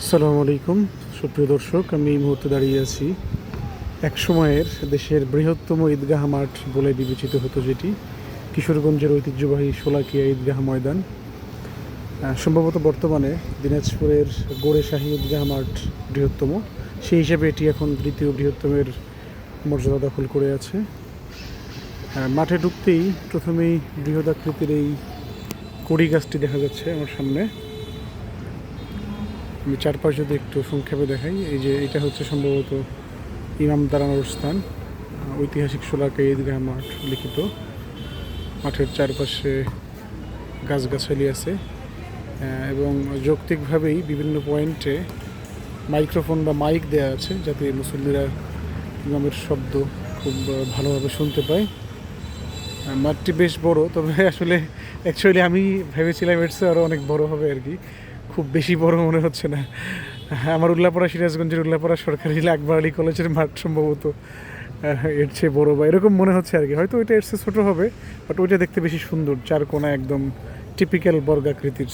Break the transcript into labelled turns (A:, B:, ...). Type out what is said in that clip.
A: আসসালামু আলাইকুম সুপ্রিয় দর্শক, আমি এই মুহূর্তে দাঁড়িয়ে আছি এক সময়ের দেশের বৃহত্তম ঈদগাহ মাঠ বলে বিবেচিত হতো, যেটি কিশোরগঞ্জের ঐতিহ্যবাহী শোলাকিয়া ঈদগাহ ময়দান। সম্ভবত বর্তমানে দিনাজপুরের গোড়েশাহী ঈদগাহ মাঠ বৃহত্তম, সেই হিসাবে এটি এখন দ্বিতীয় বৃহত্তমের মর্যাদা দখল করে আছে। মাঠে ঢুকতেই প্রথমেই বৃহদাকৃতির এই কড়ি গাছটি দেখা যাচ্ছে আমার সামনে। আমি চারপাশ যদি একটু সংক্ষেপে দেখাই, এই যে এটা হচ্ছে সম্ভবত ইমাম দাঁড়ানোর স্থান, ঐতিহাসিক শোলাকিয়া ঈদগাহ মাঠ লিখিত। মাঠের চারপাশে গাছগাছালি আছে এবং যৌক্তিকভাবেই বিভিন্ন পয়েন্টে মাইক্রোফোন বা মাইক দেওয়া আছে, যাতে মুসল্লিরা ইমামের শব্দ খুব ভালোভাবে শুনতে পায়। মাঠটি বেশ বড়, তবে আসলে অ্যাকচুয়ালি আমি ভেবেছিলাম এর চেয়ে আরও অনেক বড় হবে আর কি। খুব বেশি বড় মনে হচ্ছে না। আমার উল্লাপাড়া, সিরাজগঞ্জের উল্লাপাড়া সরকারি আকবর আলী কলেজের মাঠ সম্ভবত এর চেয়ে বড় বা এরকম মনে হচ্ছে আর কি। হয়তো ওইটা এর চেয়ে ছোটো হবে, বাট ওইটা দেখতে বেশি সুন্দর, চার কোণা একদম টিপিক্যাল বর্গাকৃতির।